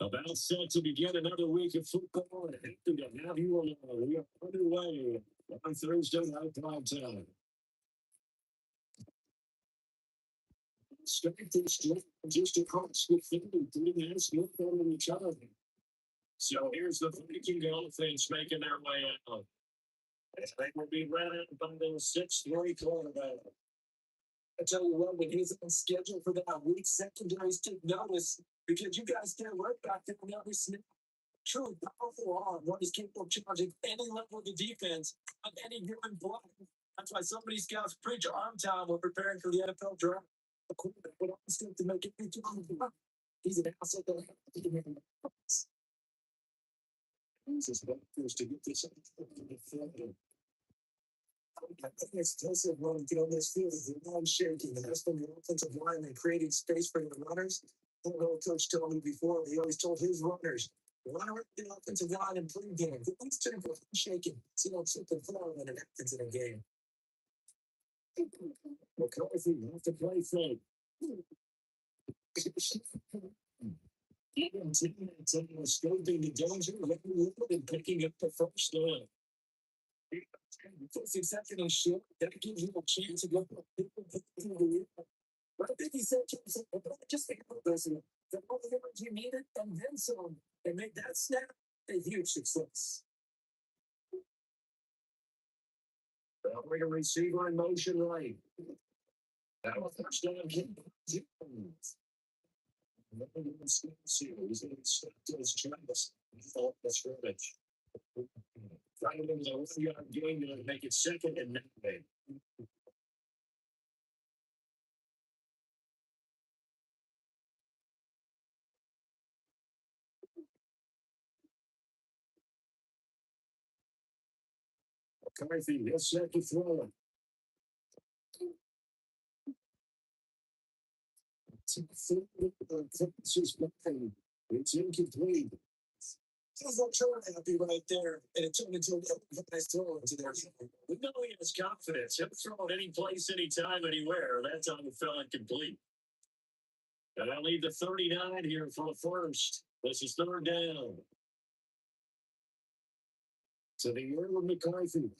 About set to begin another week of football. And happy to have you along. We are underway on Thursday night prime time. Strength and strength just across the field. 3 minutes look on each other. So here's the Viking offense making their way out. They will be led by the 6'3" quarterback. I tell you what, when he's on schedule for that week, secondaries take notice because you guys can't work back there on every snap. Truly powerful arm, one is capable of charging any level of the defense on any given play. That's why so many scouts preach arm time when preparing for the NFL draft. The quarterback would always have to make every time. He's an asset that has to make Jesus to get this explosive run get on this field is the line shaking, and that's from the offensive line and creating space for the runners. I don't know, Coach told me before, he always told his runners, run around the offensive line and play game. At least turn the shaking. So you don't slip and fall when it happens in a game. McCarthy have to play fake. Scoping the danger, and picking up the first down. It's exceptional shit. That gives you a chance to go. But I think he said, just think about this. The more yards you needed, and then some. And make that snap a huge success. We're going to receiver in motion right. That was touchdown. Trying to doing to make it second and that way. McCarthy, yes, second throw. It's incomplete. He's not trying to happy right there, and it turned into a nice throw into there. We know he has confidence. He'll throw it any place, anytime, anywhere. That time it fell incomplete. And I leave the 39 here for the first. This is third down. To the air with McCarthy.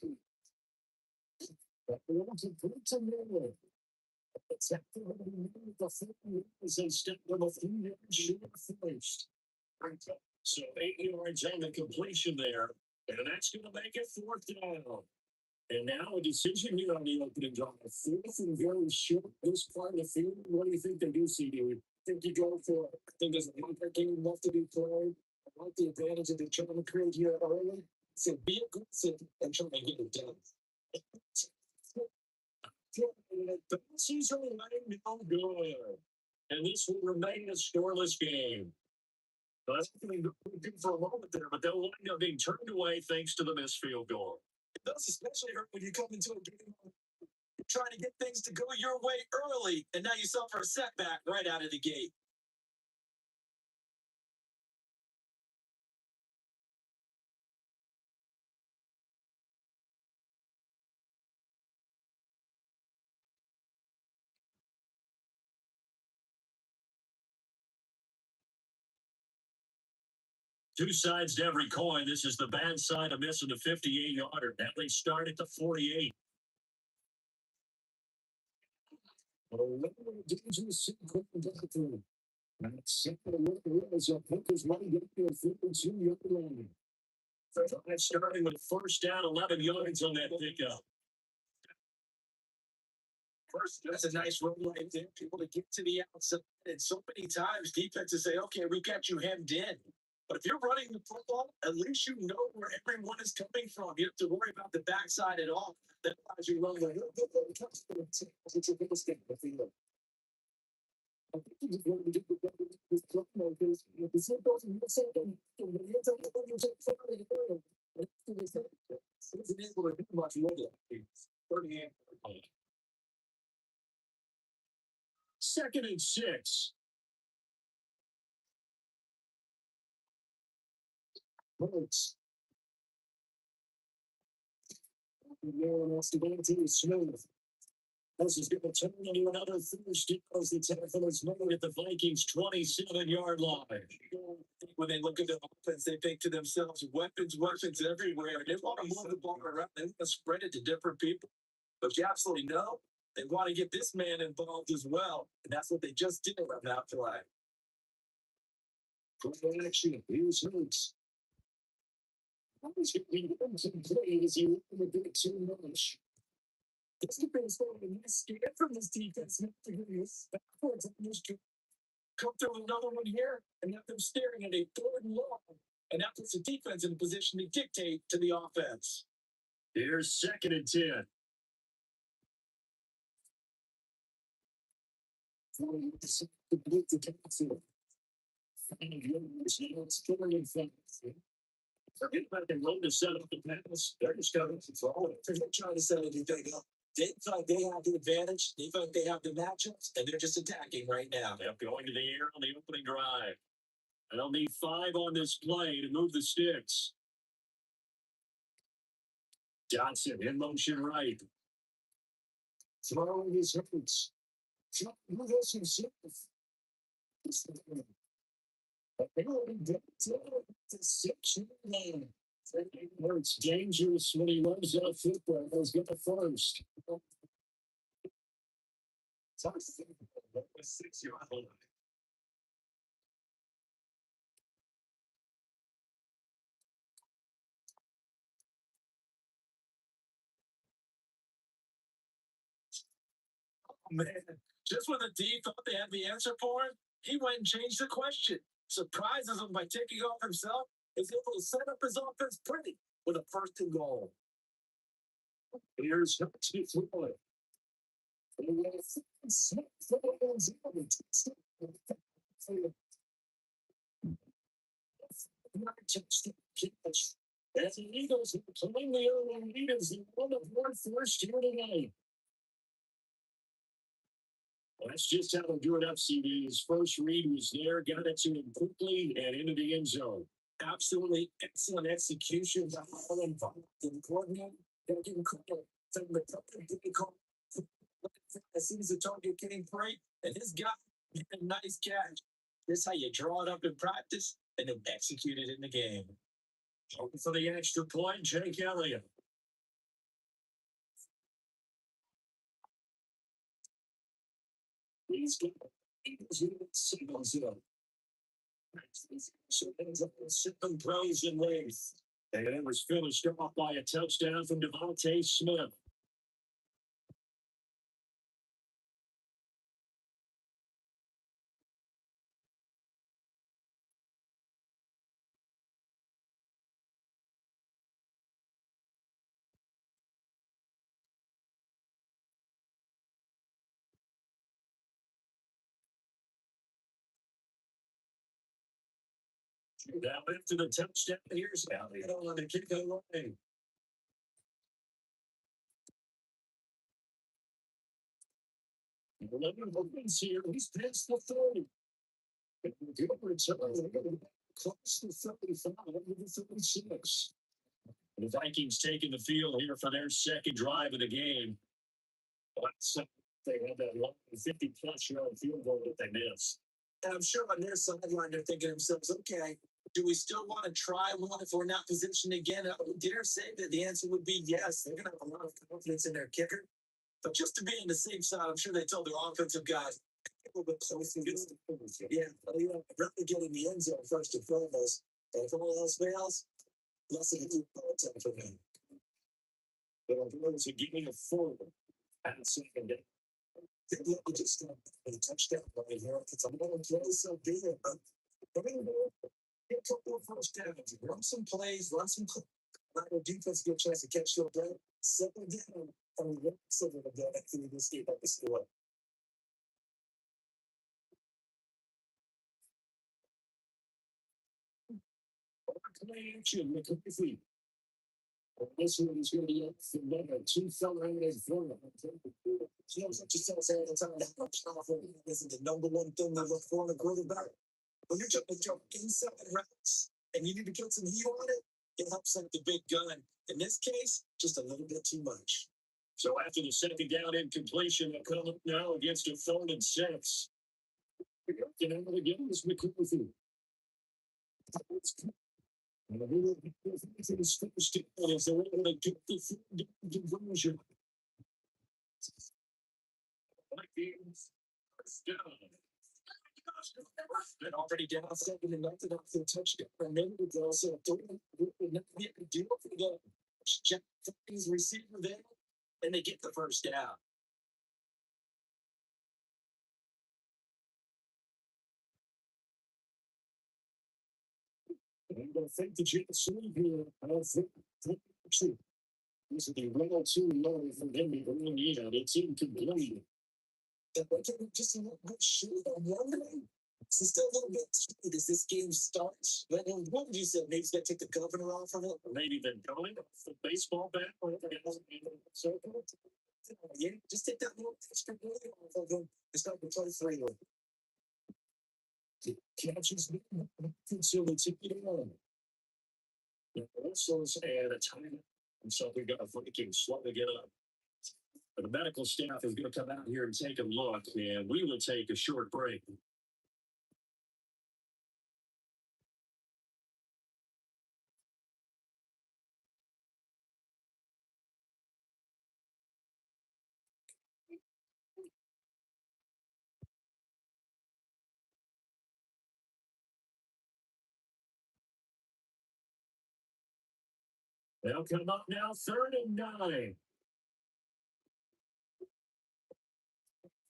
So 8 yards on the completion there, and that's going to make it fourth down. And now a decision here on the opening drive. Fourth and very short this part of the field. What do you think they do, CD? Think you go for it? I think there's a game left to be played. I like the advantage that they're trying to create here early. So be aggressive and try to get it done. The season remained no good. And this will remain a scoreless game. That's something good for a moment there, but they'll wind up being turned away thanks to the missed field goal. It does especially hurt when you come into a game Trying to get things to go your way early, and now you suffer a setback right out of the gate. Two sides to every coin. This is the bad side of missing the 58-yarder. Now they start at the 48. Starting with first down, 11 yards on that pickup. First, that's a nice run right there. People to get to the outside. And so many times defenses say, okay, we got you hemmed in. But if you're running the football, at least you know where everyone is coming from. You have to worry about the backside at all. That allows you to run the second and 6. Hurts. Smooth. This is going to turn into another first because the tackle is made at the Vikings' 27-yard line. When they look at the offense, they think to themselves, weapons everywhere. They want to move the ball around. They want to spread it to different people. But you absolutely know they want to get this man involved as well. And that's what they just did on that play. Action. Here's Hurts. Always get me to play as you want to get too much. This defense going to scared from this defense. Backwards. Come through another one here and have them staring at a third and long. And that puts the defense in a position to dictate to the offense. Here's second and 10. Forget about the road to set up the pass. They're just going to throw it. They're trying to set anything up. They feel like they have the advantage. They feel like they have the matchups, and they're just attacking right now. They're going to the air on the opening drive. And they'll need 5 on this play to move the sticks. Johnson in motion right. Throwing his Hurts. Hurts dangerous when he runs that football. Let's get the first. 6-yard. Man, just when the D thought they had the answer for him, he went and changed the question. Surprises him by taking off himself. Is able to set up his offense pretty with a first and goal. Here's Hurts to throw it. As the Eagles claim the early lead as the one of one first here tonight. That's just how they do it up, CD. His first read was there, got it to him quickly and into the end zone. Absolutely excellent execution by all involved in the coordinator. They're getting called. As soon as the target came free, and this guy had a nice catch. This is how you draw it up in practice and then execute it in the game. Hoping for the extra point, Jake Elliott. He's got signals up. Seven plays in length. And it was finished off by a touchdown from Devontae Smith. Now into the touchdown. Here's Elliott on the kick away. 11 opens here. He's past the 30. Close to 35, over 36. The Vikings taking the field here for their second drive of the game. They had that long 50-plus yard field goal that they missed. And I'm sure on their sideline, they're thinking to themselves, okay, do we still want to try one if we're not positioned again? I would dare say that the answer would be yes. They're going to have a lot of confidence in their kicker. But just to be on the safe side, I'm sure they told their offensive guys, a little bit closer. Yeah, rather get in the end zone first and foremost. And if all else fails, less than a good time for them. But I'm going to give me a forward at second down. Maybe I just got a touchdown right here. It's a little close, so be it. But get a couple of first downs, run some plays, run some. Let the defense get a chance to catch your breath, settle down, and relax a little bit after you just get up the score. Play action, McCarthy. This one is going to be up for number 2,400. Just tell us all the time that this is the number one thing I look for in a quarterback. When you're trying to jump inside routes and you need to get some heat on it, it helps like the big gun. In this case, just a little bit too much. So after the second down incompletion, they'll come up now against a 3rd and 6. You know, again, this McCarthy. And the middle of the first down is they're able to get the conversion. Vikings first down. They're already down 7-0 after the touchdown. Remember, they also don't get the deal for the Vikings receiver there, and they get the first down. I'm going to think the Jets here. I don't think this is the level 2 low for them to go in. It's incomplete. Just a little bit short. I'm wondering. It's still a little bit short as this game starts. But what would you say? Maybe he's going to take the governor off of it? Or maybe the going off the baseball bat? Yeah, just take that little extra blade off of him and start to play 3 with it. Catches until it's on. Also, add a time. And so we got a Vikings slowly get up. But the medical staff is going to come out here and take a look, and we will take a short break. They'll come up now, 3rd and 9.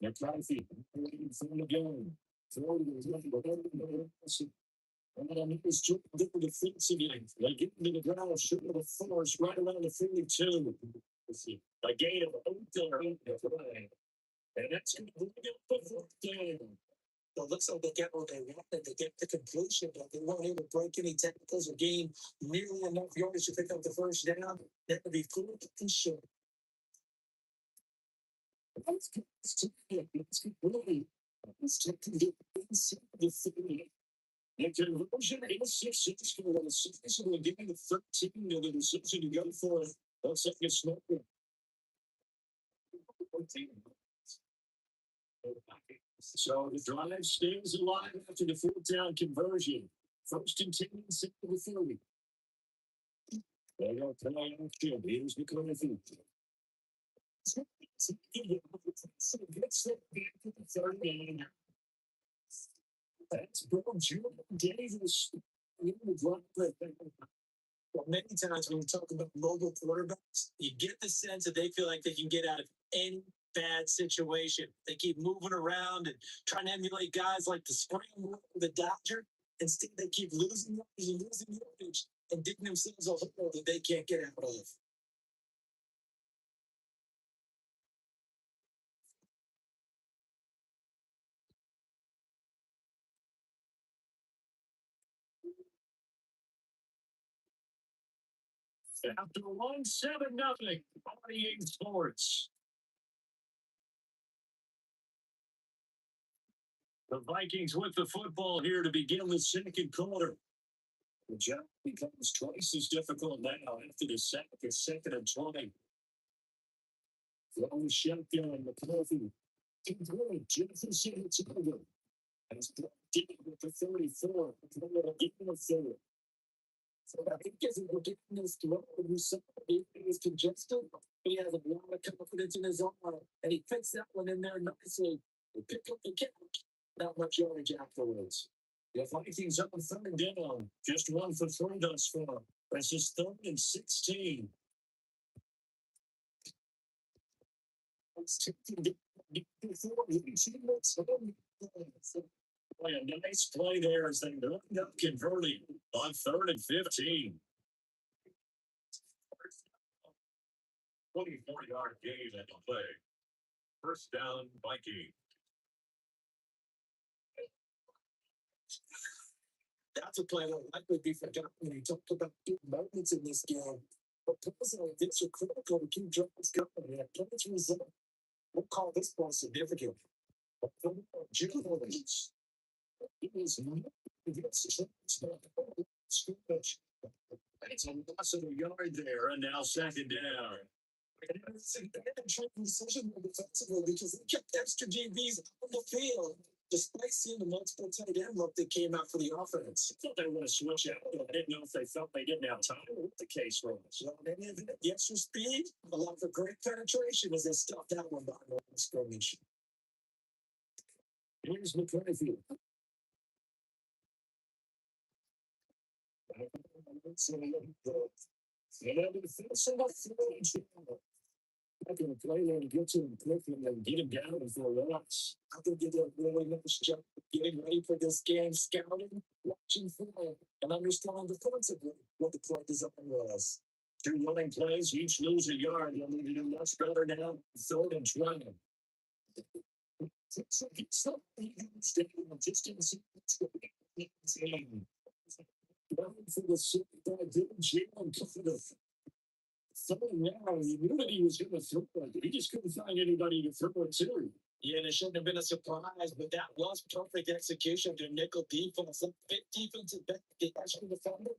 McCarthy, from the game. And it's just different defensively. They get into the ground, shoot the force right around the 42. A gain of 8 there. And that's going to bring up the 4th down. It looks like they get what they wanted. They get the completion, but they weren't able to break any technicals or gain nearly enough yards to pick up the first down. That would be 4th and short. Let's get really. Let's take the inside the 30. And conversion 86 for the season will give you the 13 to the decision to go for it. That's like a snap. So the drive stays alive after the 4th down conversion. 1st and 10, 6 to the 30. They go play action. Here's the corner feet. So gets it back to the 30. That's Bill Davis. Well, many times when we talk about mobile quarterbacks, you get the sense that they feel like they can get out of any bad situation. They keep moving around and trying to emulate guys like the Scramble, the Dodger. Instead, they keep losing yardage and digging themselves a hole that they can't get out of. After 1-7-0, 48 Sports. The Vikings with the football here to begin the second quarter. The job becomes twice as difficult now after the second and 20. Throwing shotgun, McCarthy. Jefferson, it's over. And it's blocked in with the 34. So I think as we're getting this throw, we saw everything is congested. He has a lot of confidence in his arm, and he fits that one in there nicely. He picked up the catch. Not much yardage afterwards. The Vikings up on third down. Just one for three thus far. That's just 3rd and 16. Boy, a nice play there as they end up converting on 3rd and 15. 24-yard gain at the play. First down, Viking. That's a play that likely be forgotten when you talked about big moments in this game. But personally, these are critical to keep drives going. Yeah, plays result. We'll call this one significant. But Jubilees. It is scrimmage. It's a loss of a yard there, and now second down. And it's an decision defensively because they kept extra DBs on the field. Despite seeing the multiple tight end look that came out for the offense. I thought they were going to switch out. I didn't know if they felt they didn't have time or what the case was. Well, maybe the extra speed, a lot of great penetration as they stopped that one behind the scrimmage. Here's McCarthy. I can play and get to him quickly and get him down before loss. I think they did a really nice job getting ready for this game, scouting, watching film, and understanding defensively what the play design was. 2 running plays, each lose a yard. You'll need to do much better now. 3rd and 20. So now he knew that he was going to throw it. He just couldn't find anybody to throw it to. Yeah, and it shouldn't have been a surprise, but that was perfect execution to nickel defense. That big defensive back, the extra defender,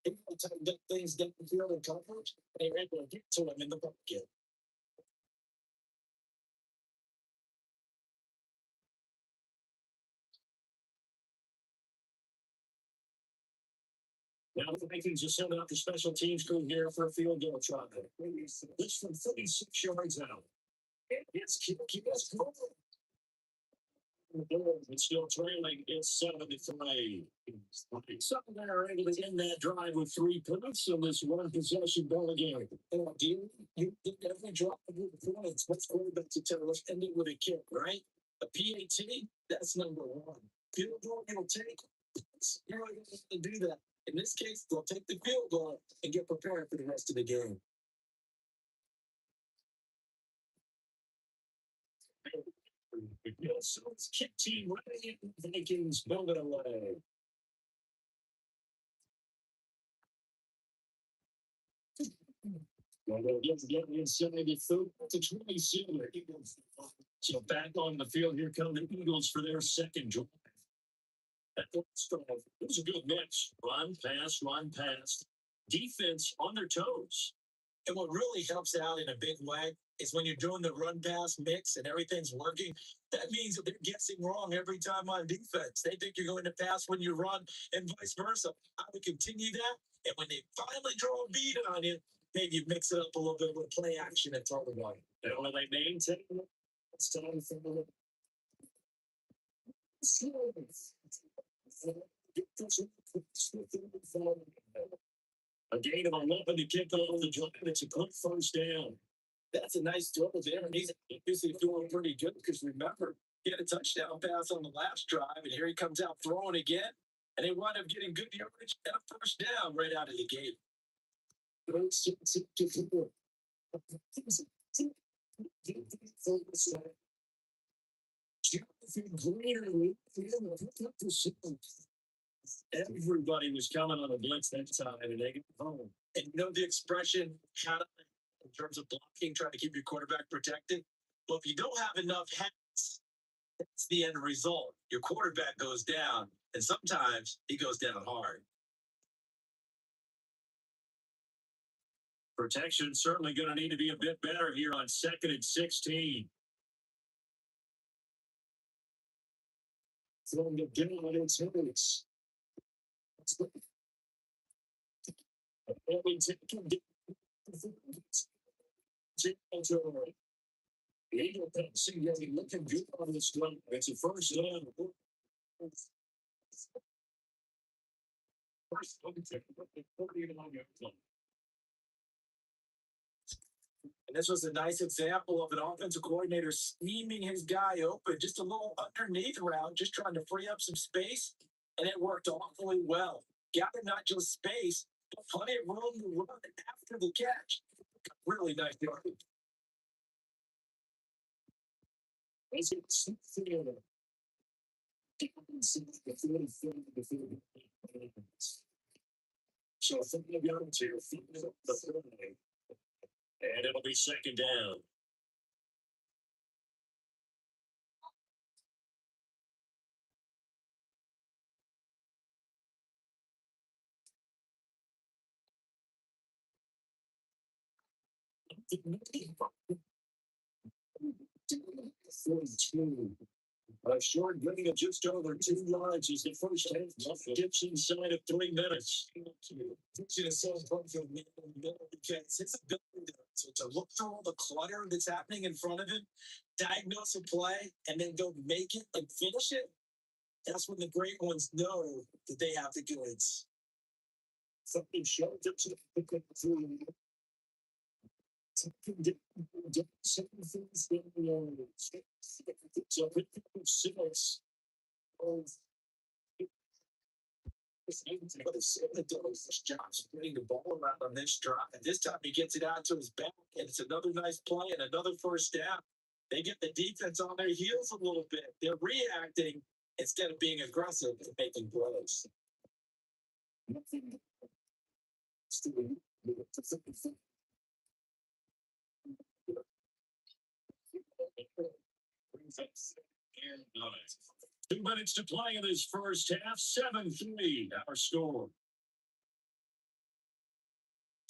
he tightened up things downfield and coverage, and they were able to get to him in the bucket. Now the Vikings just sent out the special teams crew here for a field goal try. This from 36 yards out. It's still trailing. It's 7-3. Something they are able to end that drive with 3 points on this one possession ball game. You did every drive with points. What's quarterback to tell us? End it with a kick, right? A PAT, that's number 1. Field goal, it'll take. You're not going to do that. In this case, they'll take the field goal and get prepared for the rest of the game. So it's kick team ready. The Vikings move it away. Getting inside the 3rd to 27. So back on the field, here come the Eagles for their second drive. It was a good mix. Run, pass. Defense on their toes. And what really helps out in a big way is when you're doing the run pass mix and everything's working, that means that they're guessing wrong every time on defense. They think you're going to pass when you run and vice versa. I would continue that. And when they finally draw a beat on you, maybe you mix it up a little bit with play action and throw the ball. And when they maintain it, it's time for the a gain of 11 to kick off the drive. It's a quick first down. That's a nice throw there, and he's obviously doing pretty good because remember, he had a touchdown pass on the last drive, and here he comes out throwing again, and they wind up getting good yardage and a first down right out of the gate. Everybody was coming on a blitz that time, and they got home. And you know the expression, in terms of blocking, trying to keep your quarterback protected? Well, if you don't have enough hats, That's the end result. Your quarterback goes down, and sometimes he goes down hard. Protection certainly going to need to be a bit better here on 2nd and 16. From the down, it's Hurts. Eagle looking good on this one. It's a first down. And this was a nice example of an offensive coordinator scheming his guy open, just a little underneath route, just trying to free up some space, and it worked awfully well. Gathered not just space, but plenty of room to run after the catch. Really nice yardage. So from the yards here, and it'll be second down. A short gain of just over 2 yards is the first half. Dips inside of 3 minutes. It's so important because his ability to look through all the clutter that's happening in front of him, diagnose a play, and then go make it and finish it. That's when the great ones know that they have the goods. Something showed up to the so John's putting the ball around on this drive. And this time he gets it out to his back, and it's another nice play and another first down. They get the defense on their heels a little bit. They're reacting instead of being aggressive and making plays. And 2 minutes to play in this first half. 7-3, our score.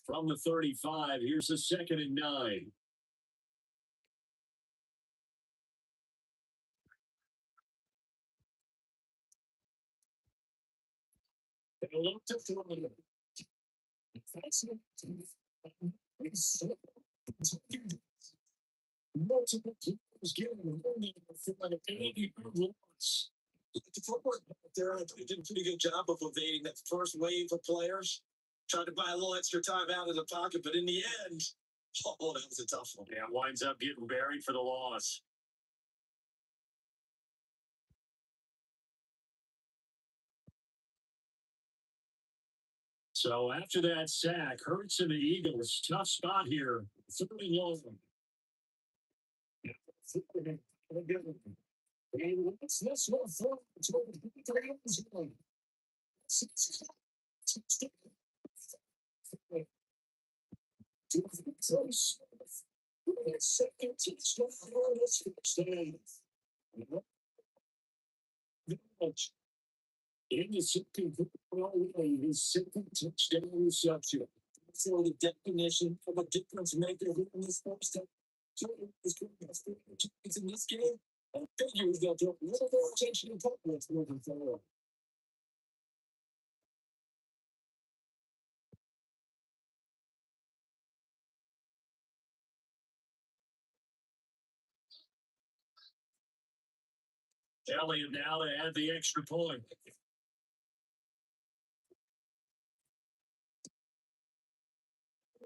From the 35, here's a 2nd and 9. Multiple players getting the football there did a pretty good job of evading that first wave of players. Tried to buy a little extra time out of the pocket, but in the end, oh, that was a tough one. Yeah, winds up getting buried for the loss. So after that sack, Hurts and the Eagles, tough spot here. 30 long. And what's this one for? It's what the Eagles going. Second in the second touchdown reception. For the definition of a difference maker in this first time. In this game, I figure he's got to a little more attention to confidence moving forward. Elliott now to add the extra point.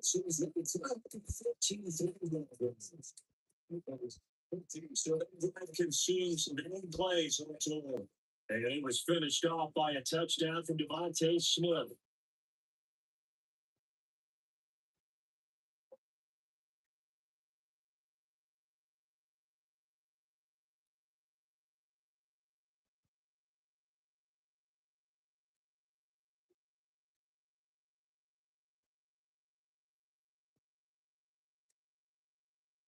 So it's not 14 so that consumes some big plays on its own. And it was finished off by a touchdown from Devontae Smith.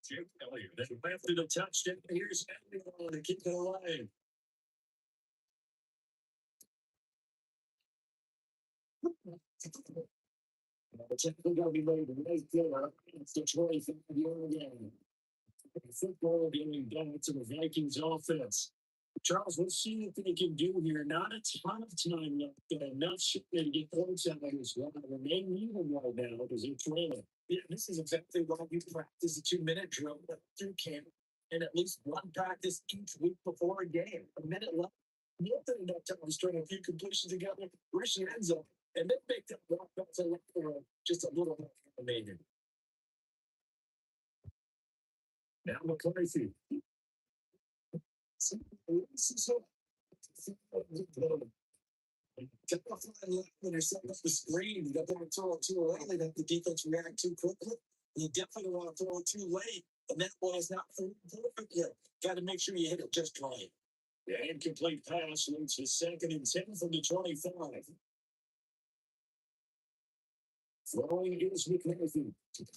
Jake Elliott. They left to the touchdown. Here's Elliott to keep it alive. It's going to be made right there. It's the 25-yard line. Football getting back to the Vikings offense. Charles, let's see what they can do here. Not a ton of time left, but enough shit to get points out of this one. And they need them right now because they're trailing. Yeah, this is exactly why you practice a 2-minute drill through camp and at least one practice each week before a game. A minute left. Nothing enough time to string a few completions together, rush the end zone, and then make that walk back to just a little more animated. Now McCarthy. When they're setting up the screen, you got to throw it too early, that the defense react too quickly. You definitely want to throw it too late, and that ball is not perfect yet. Got to make sure you hit it just right. The incomplete pass leads to 2nd and 10 from the 25. Throwing is McCarthy.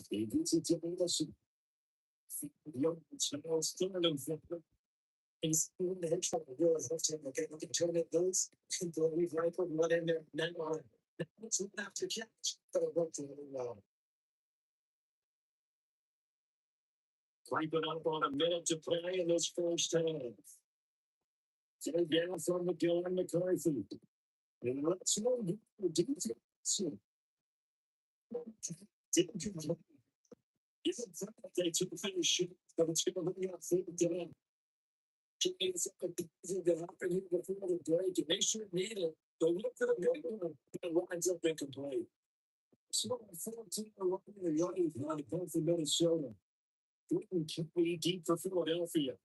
He gets it to Wilson. It's 3rd and 4. He's in the head trying to realize that's him. Okay, look at turn it those. We've right put one in there. Then on. It's not after catch. But it worked a little well. Creeping up on a minute to play in this first half. Take down from McGill and McCarthy. And let's go get the defense. They took the finish, but it's going to be on 4th down. It's going to happen here before the break, and they sure need it. But look for the big one. It lines up incomplete. So 14 around the Yankees on the point for Minnesota. Britain can't be deep for Philadelphia.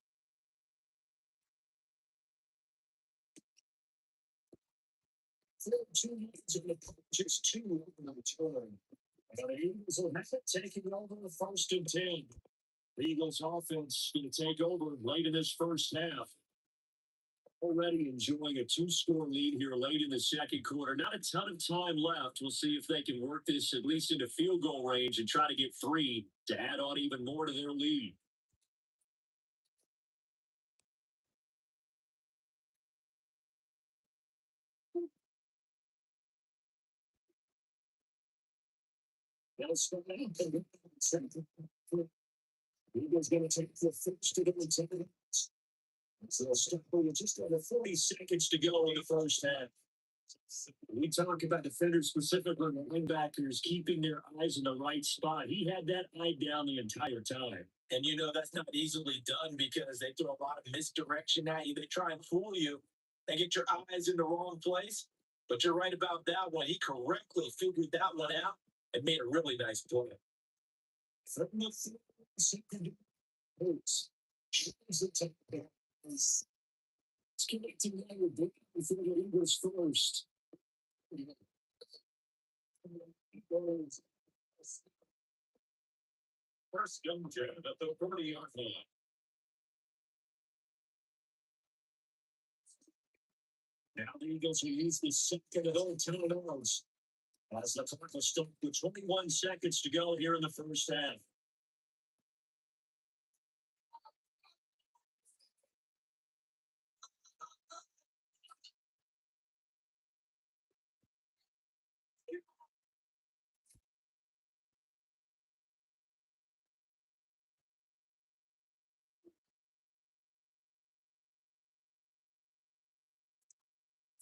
Just 2 on the return. And the Eagles will have it taking over the 1st and 10. The Eagles offense going to take over late in this first half. Already enjoying a 2-score lead here late in the 2nd quarter. Not a ton of time left. We'll see if they can work this at least into field goal range and try to get 3 to add on even more to their lead. Eagles going to take the 1st to the 10. So just under 40 seconds to go in the first half. We talk about defenders, specifically linebackers, keeping their eyes in the right spot. He had that eye down the entire time. And that's not easily done because they throw a lot of misdirection at you. They try and fool you. They get your eyes in the wrong place. But you're right about that one. He correctly figured that one out and made a really nice play. From the second boots. It's connecting now with before the Eagles first. First young Jen at the 40-yard line. Now the Eagles will use the 2nd and 10 downs. As the clock is still with 21 seconds to go here in the first half.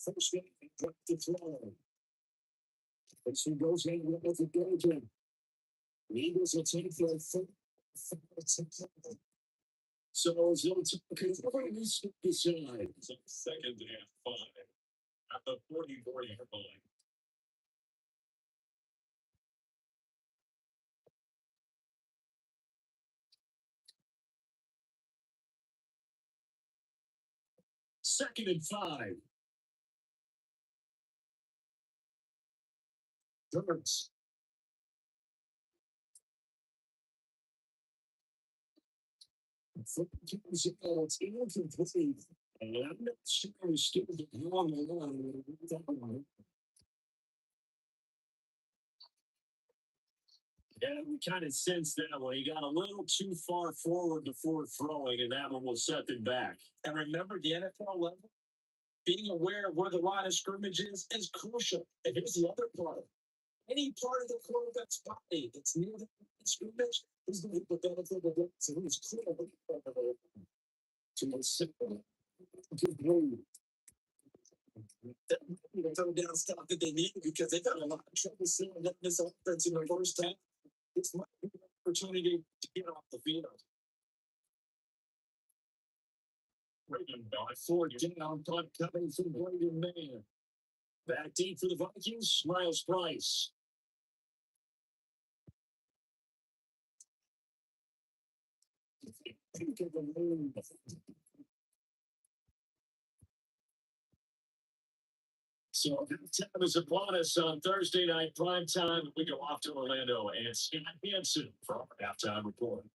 First one, drop the throw. And she goes in with the Belgian. The Eagles will take the 4th. So because nobody needs to decide. So 2nd and 5 at the 40-yard line. Second and 5. Hurts. It's incomplete. And I'm not sure he's still on the line. Yeah, we kind of sensed that one. He got a little too far forward before throwing, and that one was set them back. And remember, the NFL level, being aware of where the line of scrimmage is crucial. And here's the other part. Any part of the quarterback's body that's near the line of scrimmage is going to get the benefit of it. So he's clearly to his simple. Good move. Throw down stuff that they need because they've had a lot of trouble seeing this offense in the first half. This might be an opportunity to get off the field. Raven by 4 down, punt coming from Braden Mann. Back deep for the Vikings, Miles Price. So time is upon us on Thursday night prime time. We go off to Orlando and Scott Hansen for our halftime report.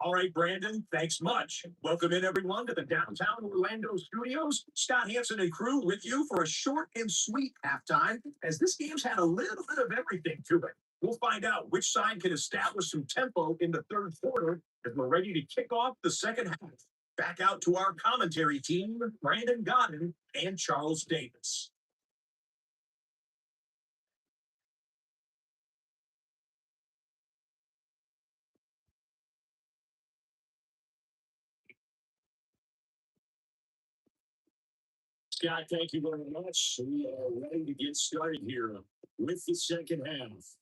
All right, Brandon, thanks much. Welcome in, everyone, to the downtown Orlando studios. Scott Hansen and crew with you for a short and sweet halftime, as this game's had a little bit of everything to it. We'll find out which side can establish some tempo in the third quarter as we're ready to kick off the second half. Back out to our commentary team, Brandon Godden and Charles Davis. Scott, thank you very much. We are ready to get started here with the second half.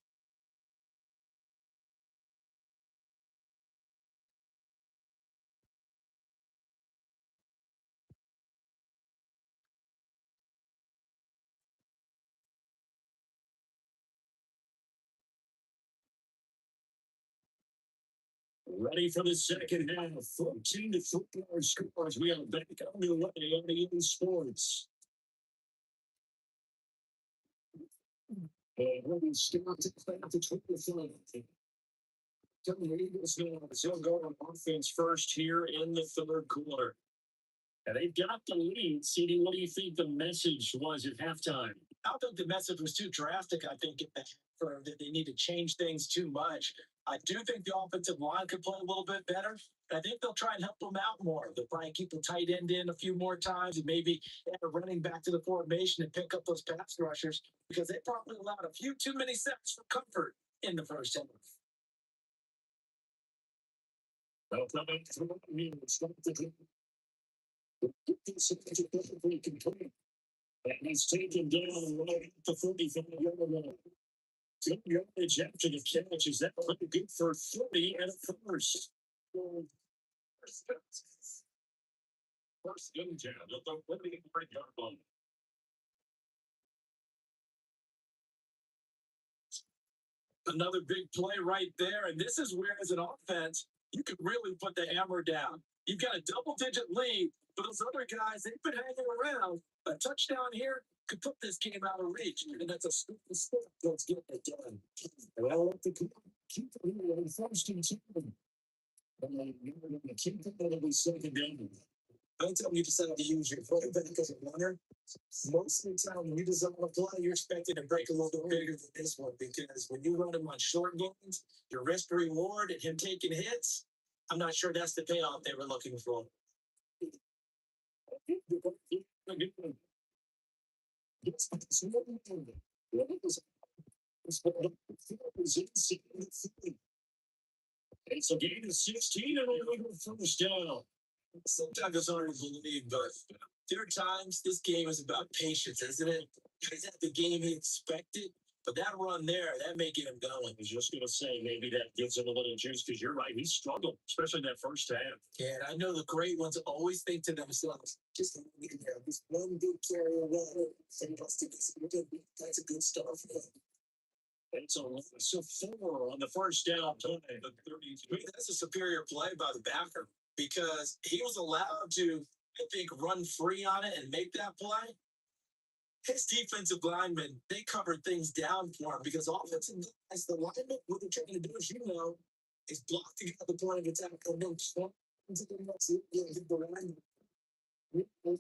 Ready for the second half. 14 to 4 scores. We are back on the way on the Eagles Sports. And we start to play at the 25. Coming the Eagles now. They'll go on offense first here in the third quarter. And they've got the lead. CD, what do you think the message was at halftime? I don't think the message was too drastic. I think that they need to change things too much. I do think the offensive line could play a little bit better. I think they'll try and help them out more. They'll probably keep the tight end in a few more times and maybe add a running back to the formation and pick up those pass rushers because they probably allowed a few too many sacks for comfort in the first half. Well, and he's taken down right at the 45-yard line. Good yardage after the catch. Is that pretty good for 30 and a first? First in town. Let me break our bone. Another big play right there. And this is where, as an offense, you can really put the hammer down. You've got a double-digit lead, but those other guys, they've been hanging around. A touchdown here could put this game out of reach, and that's a step that's getting it done. Well, if the keep it here on first and 10. And the keep it, that'll be second down. Anytime you decide to use your quarterback as a runner, most of the time when you design a play, you're expecting to break a little bit bigger than this one because when you run him on short gains, your risk to reward and him taking hits, I'm not sure that's the payoff they were looking for. It's a game of 16 and only first down. Sometimes it's hard to believe, but there are times this game is about patience, isn't it? Is that the game he expected? But that run there, that may get him going. I was just going to say, maybe that gives him a little juice because you're right. He struggled, especially in that first half. Yeah, and I know the great ones always think to themselves, just one good carry away. That's a good start for him. It's a 4 on the first down play. That's a superior play by the backer because he was allowed to, I think, run free on it and make that play. His defensive linemen, they covered things down for him because offensive guys, the linemen, what they're trying to do, as you know, is block to get the point of attack and then stop into the next the line. Look for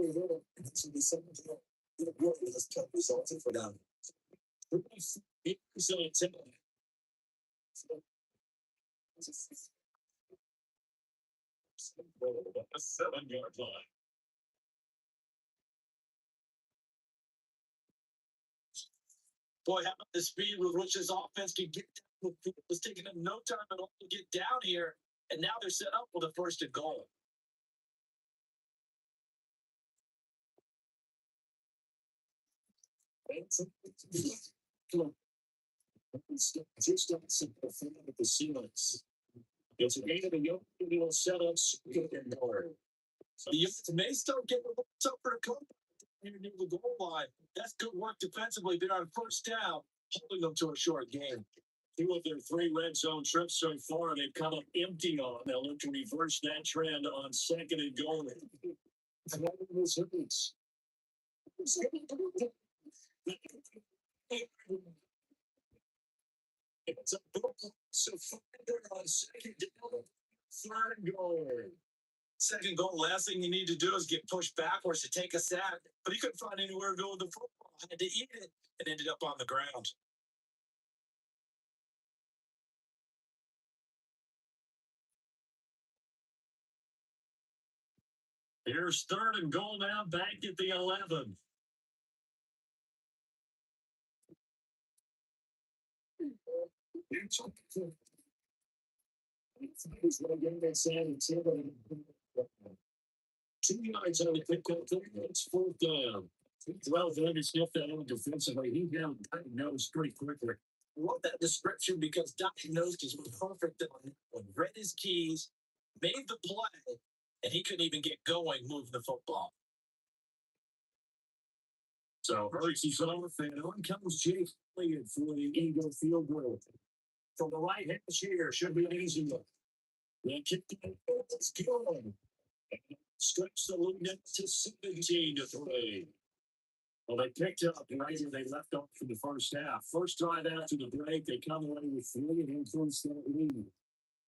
that. And it's going to be something that really has tough results for them. Here's an attempt. A 7-yard line. Boy, how about the speed with which this offense can get down the field? It's taking them no time at all to get down here, and now they're set up with a first and goal. Just at the ceilings. It's a game of the young people setups. So the Yankees may start getting a little tougher to come near the goal line. That's good work defensively. They're on first down, holding them to a short game. 2 of their 3 red zone trips so far, they've come up empty on. They'll look to reverse that trend on 2nd and goal. It's a so they're on 2nd down, 3rd goal. Second goal, last thing you need to do is get pushed backwards to take a sack. But he couldn't find anywhere to go with the football. Had to eat it and ended up on the ground. Here's 3rd and goal now, back at the 11. He's going to get that sand 2 yards on the pickup. It's 4th down. Well, then it's sniffed that on defensively. He got diagnosed pretty quickly. I love that description because diagnosis was perfect on that one. Read his keys, made the play, and he couldn't even get going moving the football. So Hurts is off, and on comes Jake Elliott for the Eagle field goal. From the right hand here, should be an easy one. The kick is going. Stretch the lead up to 17 to 3. Well, they picked up right where they left off for the first half. First drive after the break, they come away with 3 and increase that lead.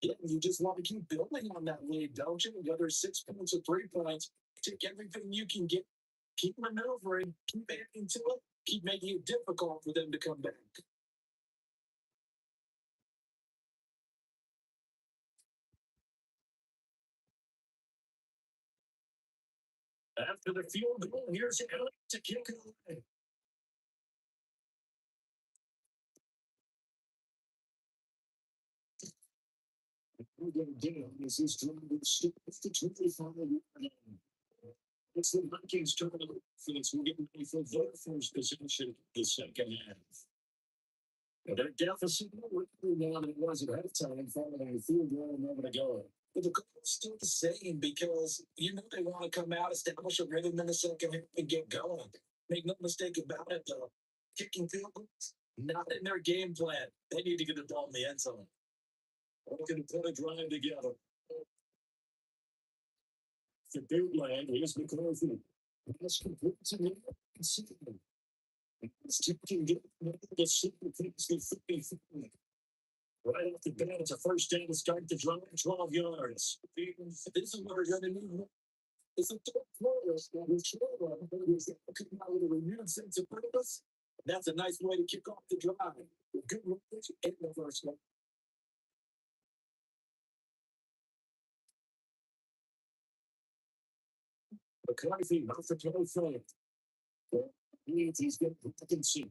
Yeah, you just want to keep building on that lead, don't you? The other 6 points or 3 points, take everything you can get, keep maneuvering, keep adding to it, keep making it difficult for them to come back. After the field goal, here's Elliott to kick it away. This is the 25. It's the Vikings turn it over for this. We're getting ready for their first possession the second half. Their deficit now than it was at halftime, following a field goal and over to go. But the goal is still the same because you know they want to come out, establish a rhythm in the second half, and get going. Make no mistake about it, though. Kicking field goals, not in their game plan. They need to get the ball in the end zone. We're going to put a drive together. For Bootland, here's McCarthy. That's complete to me. It's taking the super things to 50. Right off the bat, it's a first down to start the drive, 12 yards. This is what we're going to need. It's a third quarter. Coming out with a renewed sense of purpose. That's a nice way to kick off the drive. Good work in the first one. McCarthy, not for 25. He's getting vacancy.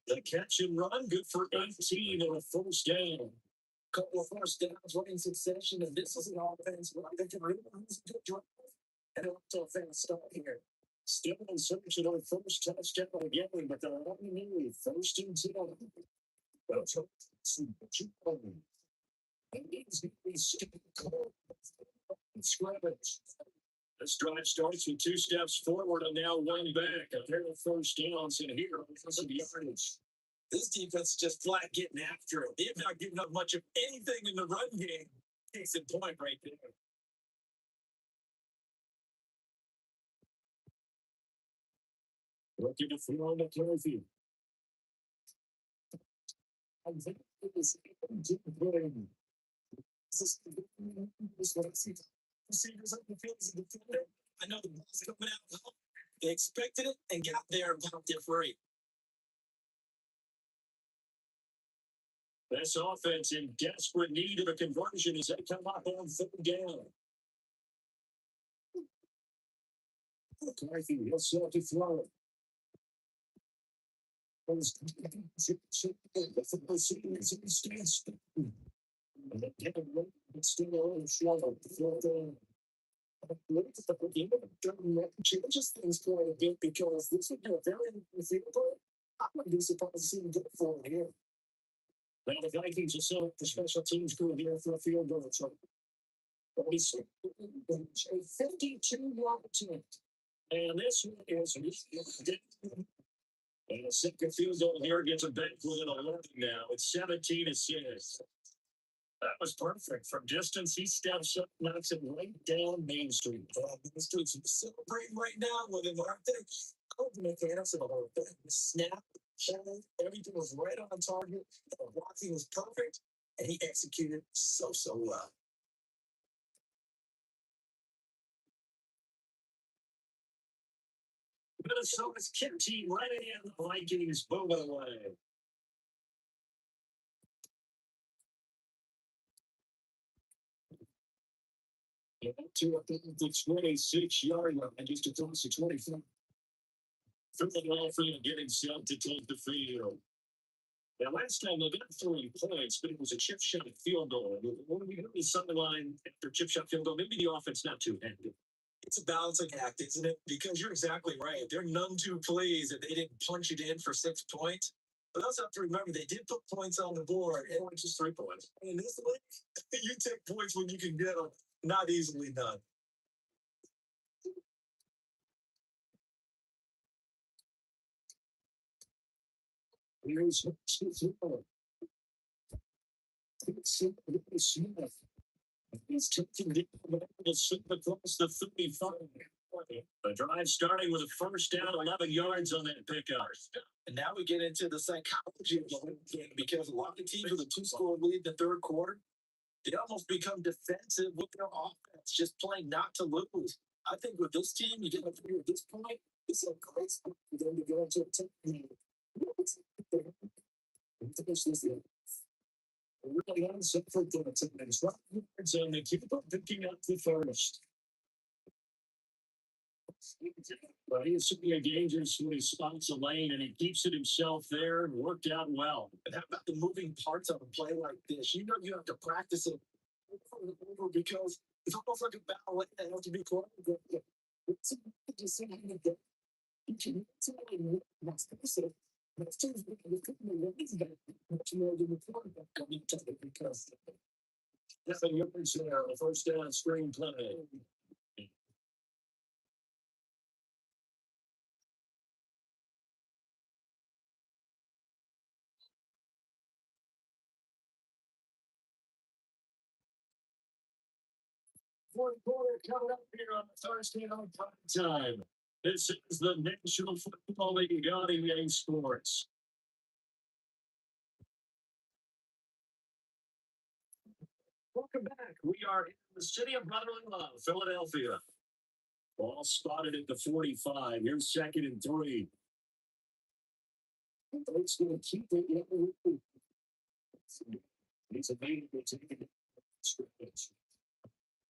The catch and run, good for 18 and a first down. Couple of first downs right in succession, and this is an offense where they can really use a good drive. And up to a fast start here. Still in search of their first touchdown again, but they're only first and 10. Scrimmage. This drive starts with 2 steps forward and now 1 back. A pair of first downs in here because of the yardage. This defense is just flat getting after it. They've not given up much of anything in the run game. Case in point right there. Looking to throw on the McCarthy. I think it was putting this is what I see. Receivers up the field is the defender. I know the ball's coming out. They expected it and got there and popped it free. This offense in desperate need of a conversion as they come up on third down. McCarthy, he'll start to throw it. Changes things quite a bit because this would be a very field. I wouldn't be surprised to see him get for it here. Now the Vikings are set up the special teams crew here for a field goal. So we see a 52-yard attempt. And this one is and the second field goal here gets a back within 11 now. It's 17-6. That was perfect. From distance, he steps up, knocks it right down Main Street. Main Street's celebrating right now with him, aren't they? I don't make an answer to the whole thing. The snap, everything was right on target. The blocking was perfect, and he executed so well. Minnesota's kick team right in. The Vikings moving away. To the 26-yard line, just across the 25. Philadelphia getting set to take the field. Now, last time they got 3 points, but it was a chip shot field goal. When we hit the sideline after chip shot field goal, maybe the offense not too happy. It's a balancing act, isn't it? Because you're exactly right. They're none too pleased that they didn't punch it in for 6 points. But also have to remember they did put points on the board. It was just 3 points. And in this league, you take points when you can get them. Not easily done. Here's Smith. He's taking the across the 35. The drive starting with a first down, 11 yards on that pickup. And now we get into the psychology of the whole game because a lot of teams with a 2-score lead in the third quarter, they almost become defensive with their offense, just playing not to lose. I think with this team, you get up here at this point, it's a great spot for them to go into a team. Really unseparate for the times. And they keep on picking up the first. But he is certainly a dangerous when he spots a lane and he keeps it himself there and worked out well. And how about the moving parts of a play like this? You know you have to practice it over because it's almost like a battle that has to be choreographed. Nothing yards there, the first down screenplay. Fourth quarter coming up here on Thursday night prime time. This is the National Football League on EA Sports. Welcome back. We are in the city of brotherly love, Philadelphia. Ball spotted at the 45. Here's 2nd and 3. It's going to keep it. He's immediately taking it.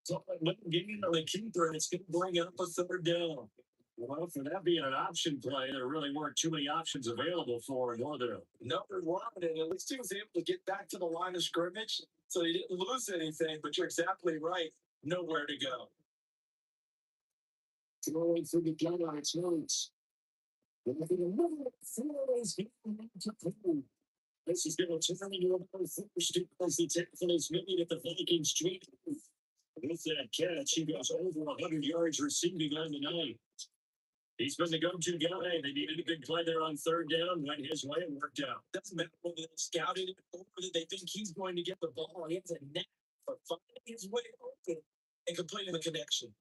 So, getting the keeper, it's going to bring up a third down. Well, for that being an option play, there really weren't too many options available for him, were there? No, there weren't. And at least he was able to get back to the line of scrimmage, so he didn't lose anything. But you're exactly right. Nowhere to go. Throwing for the Giants. This is going to turn into a first as the tackle is made at the Vikings street. With that catch, he goes over 100 yards receiving on the night. He's been the go-to guy. They needed a big play there on third down. Went his way and worked out. Doesn't matter whether they scouted it or that they think he's going to get the ball. He has a knack for finding his way open and completing the connection.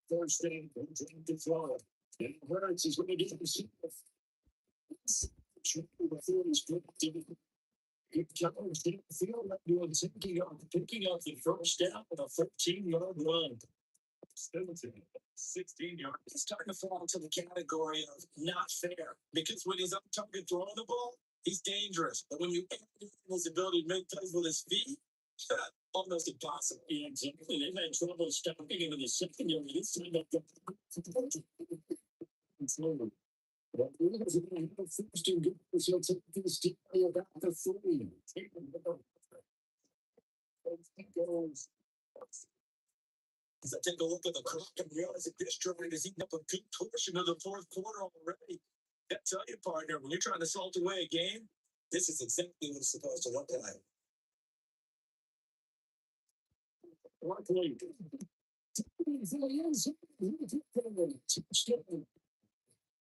First thing to throw. And Hurts is going to get the Jones didn't feel like doing picking up the first down with a 14-yard run. 16 yards. It's starting to fall into the category of not fair because when he's up target throwing the ball, he's dangerous. But when you add his ability to make plays with his feet, almost impossible. Yeah, exactly. They've had trouble stopping him in the secondary. This time they've got forward. But he has a first and good. He'll take this to about the 3. Goes. As I take a look at the clock and realize that this drive is eating up a good portion of the fourth quarter already. I tell you, partner, when you're trying to salt away a game, this is exactly what it's supposed to look like. Luckily,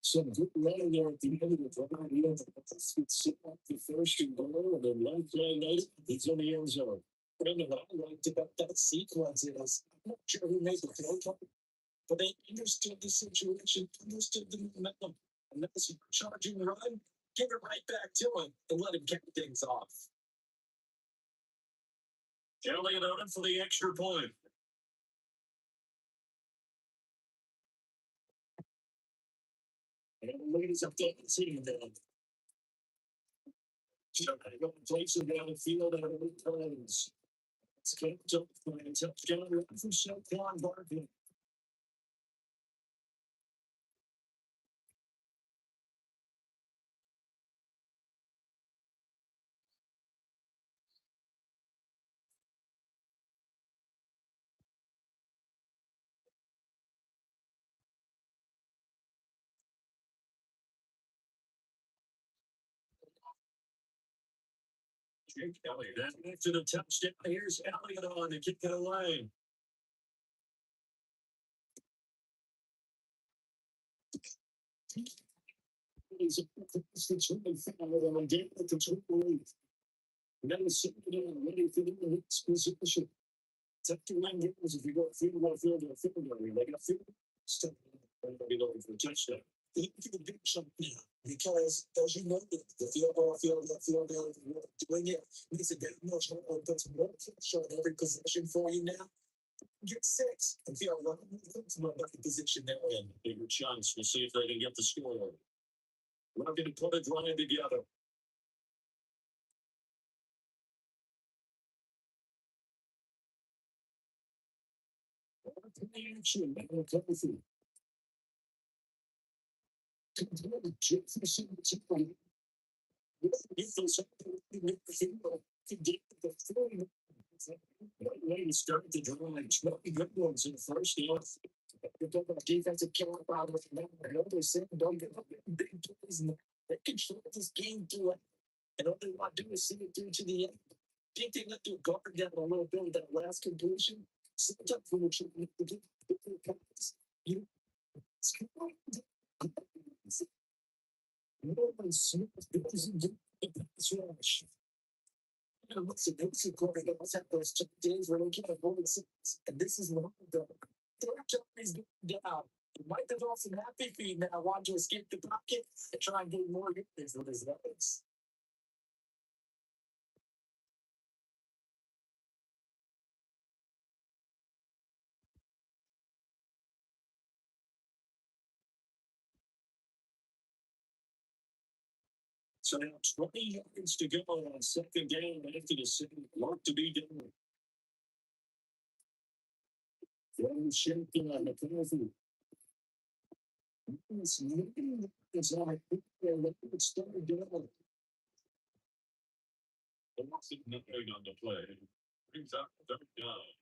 some good running there at the end of the drive. He has set up the first and goal, and then one play later, he's in the end zone. Brandon, what I liked about that sequence is I'm not sure who made the throw, but they understood the situation, understood the momentum, and that's a charging run. Give it right back to him and let him kick things off. Elliott on for the extra point. And the lead is up to 18 then. They're going to place him down the field at 8 times. It's kept up by a touchdown run from Saquon Barkley. Jake Elliott after the touchdown. Here's Elliott on to kick it away. He's the 25 and down at the 28. Now sitting down, ready for the next position. It's up to win games if you go field by field or field area. They got field stuff. They're going to be looking for a touchdown. Look for the big jump now because, as you know, the field goal, doing it makes it that much more puts more pressure on every position for you now. Get 6 and feel like about the position they're in. Bigger chance to see if they can get the score. We're going to put a drive together. Action, Jefferson. Lady started to drive 20 good ones in the first half. You're talking about defensive killer out of them. I know they're saying don't get up big plays. They can short this game through it. And all they want to do is see it through to the end. I think they let their guard down a little bit with that last completion. Sometimes when you're trying to get big points, you no one smooth doesn't do this rush. And what's the next quarter? They must have those days where they can't avoid six. And this is one of them. Their is down. Mike is also happy feet now, want to escape the pocket and try and get more hits with his legs. So now 20 yards to go on second down after the second. Work to be done. One shaking on the penalty. It's like it started down. But what's it nothing on the play? Brings up third down.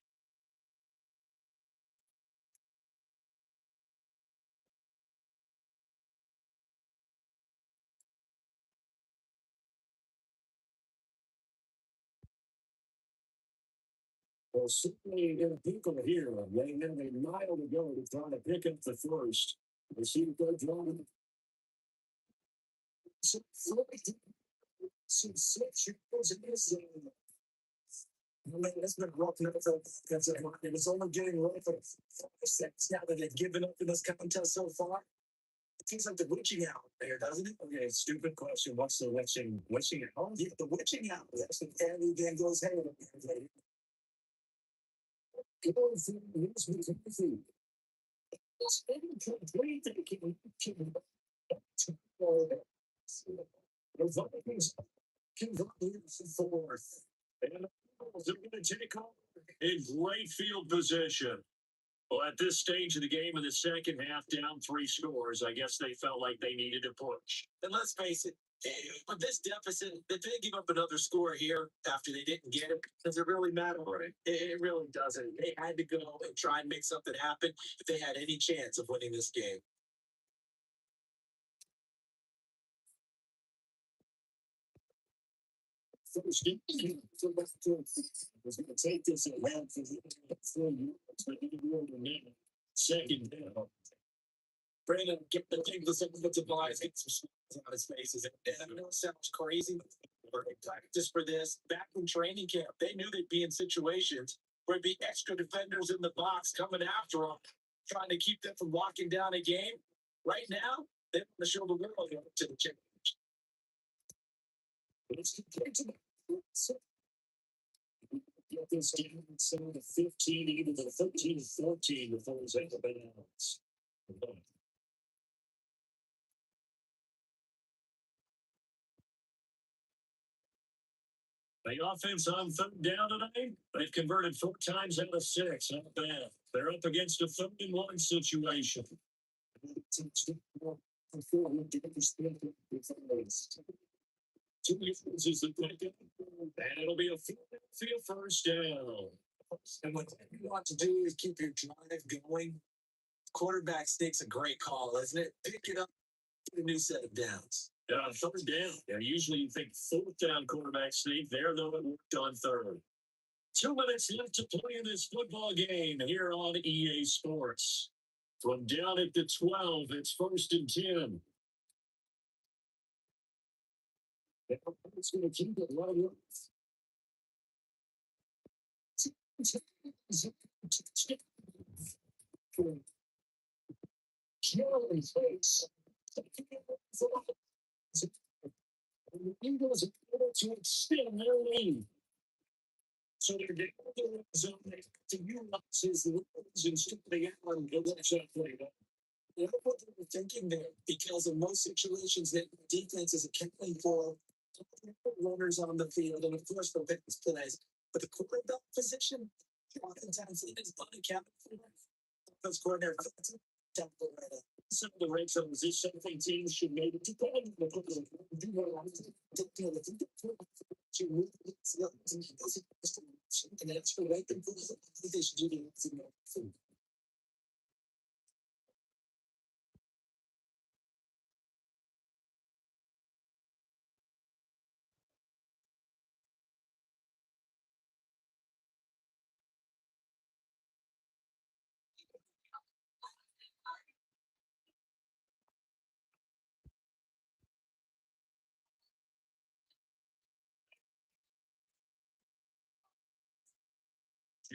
Well, certainly people here, they have a mile to go to try to pick up the first. They see the third drawing. So, 6 years in this zone. I mean, it's been rough enough because it's only getting rougher for 5 seconds now that they've given up in this contest so far. Seems like the witching hour there, doesn't it? Okay, stupid question. What's the witching at home? Yeah, the witching hour. That's when everything goes haywire. Go through this with the it's incomplete. They can the Vikings convert the fourth. And they're going to take off in great field position. Well, at this stage of the game in the second half, down 3 scores, I guess they felt like they needed to push. And let's face it, with this deficit, if they give up another score here after they didn't get it, does it really matter? Right. It really doesn't. They had to go and try and make something happen if they had any chance of winning this game. First game was going to take this around for 4 years, but he really needed second down. Brandon, get the thing to buys, get some smiles on his faces. And I know it sounds crazy, but they practiced for this back in training camp. They knew they'd be in situations where there'd be extra defenders in the box coming after them, trying to keep them from locking down a game. Right now, they want to show the world to the challenge. It's compared to the get this game instead of the 15, even the 13 14 before it's ever been out. The offense on third down today, they've converted 4 times out of 6. Not bad. They're up against a 3rd-and-1 situation. 2 differences the pickup, and it'll be a Philadelphia first down. And what you want to do is keep your drive going. Quarterback sneak's a great call, isn't it? Pick it up, get a new set of downs. Yeah, 3rd down. Yeah, usually you think 4th down quarterback sneak. There, though, it worked on 3rd. 2 minutes left to play in this football game here on EA Sports. From down at the 12, it's 1st and 10. It's going to keep it right up. Challenge face. The Eagles are able to extend their lead. So they're getting the zone to utilize the rules and stick the Allen to watch that play. I know what they were thinking there, because in most situations, the defense is accounting for runners on the field, and of course, for fitness plays. But the quarterback position, oftentimes it is unaccounted for. Those coordinator down the right. Some of the red zones, this something teams should maybe do and that's for right. They should do the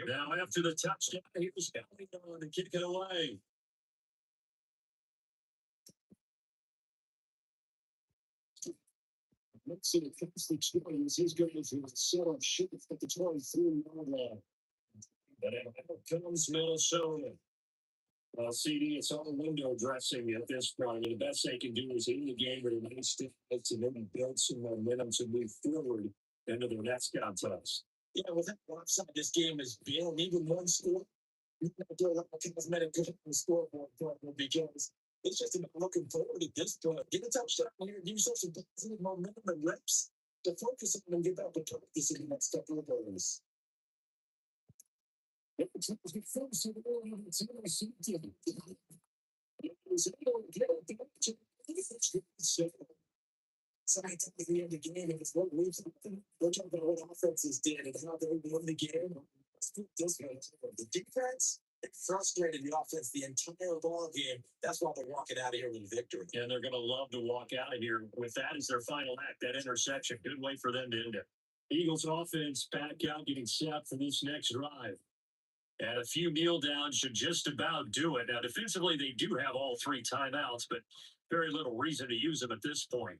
Now after the touchdown, here's Allen to kick it away. Let's see the first experience. He's going to set up shit at the 23-yard line. But out comes Minnesota. CD, it's all window dressing at this point. And the best they can do is in the game with a nice defense and then build some momentum to move forward into their next contest. Yeah, with that offside, this game is been even one score. As many good scoreboard because it's just about looking forward at this point. Get a touchdown here, give yourself some positive momentum and reps to focus on and get back to practice in the next couple of days. Scientifically at the end of the game, and it's what we've look at what offenses did and how they won the game. The defense, it frustrated the offense the entire ball game. That's why they're walking out of here with victory. And they're going to love to walk out of here with that as their final act, that interception. Good way for them to end it. Eagles offense back out, getting set for this next drive. And a few kneel downs should just about do it. Now, defensively, they do have all 3 timeouts, but Very little reason to use him at this point.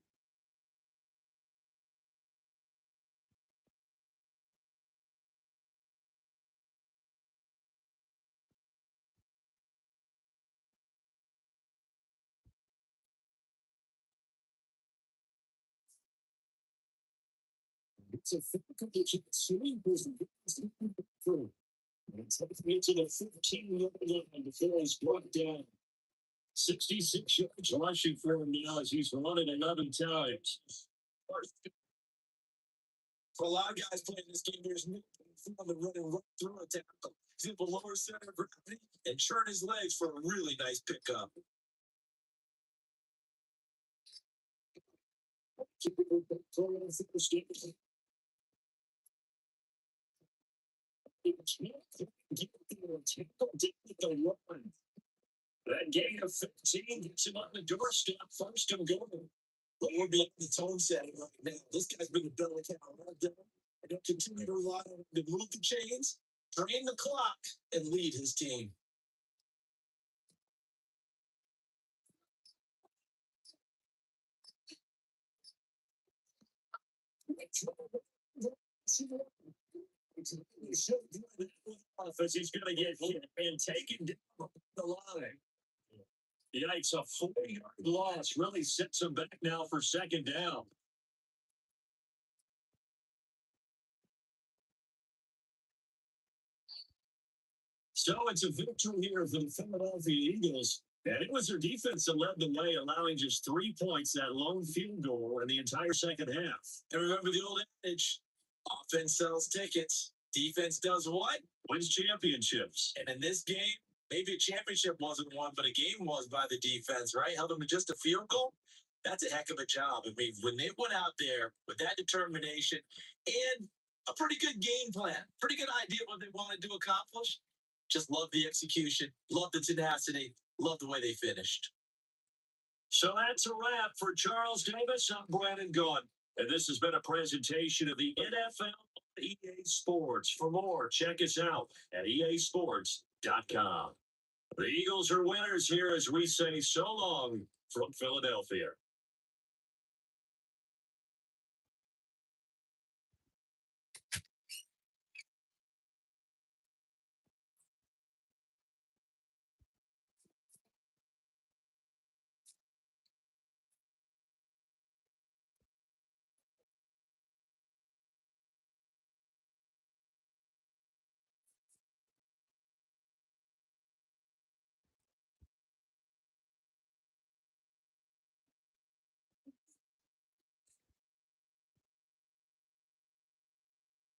It's a competition swing through. It's to the 15-yard line before he's brought down. 66 yards rushing for him now as he's running 11 times. For a lot of guys playing this game, there's no fun than running right through a tackle. He's able to lower center of gravity and churn his legs for a really nice pickup. That gain of 15 gets him on the doorstep, first and goal. But we're being the tone setting right now. This guy's been a belly cow right down. And he'll continue to rely on him to move the chains, drain the clock, and lead his team. He's going to get hit and taken down the line. Yikes, a 40-yard loss really sets him back now for second down. So it's a victory here for the Philadelphia Eagles. And it was their defense that led the way, allowing just 3 points, that lone field goal in the entire second half. And remember the old adage, offense sells tickets. Defense does what? Wins championships. And in this game, maybe a championship wasn't won, but a game was by the defense, right? Held them to just a field goal. That's a heck of a job. I mean, when they went out there with that determination and a pretty good game plan, pretty good idea what they wanted to accomplish, just love the execution, love the tenacity, love the way they finished. So that's a wrap for Charles Davis. I'm Brandon Gunn. And this has been a presentation of the NFL on EA Sports. For more, check us out at easports.com. The Eagles are winners here as we say so long from Philadelphia.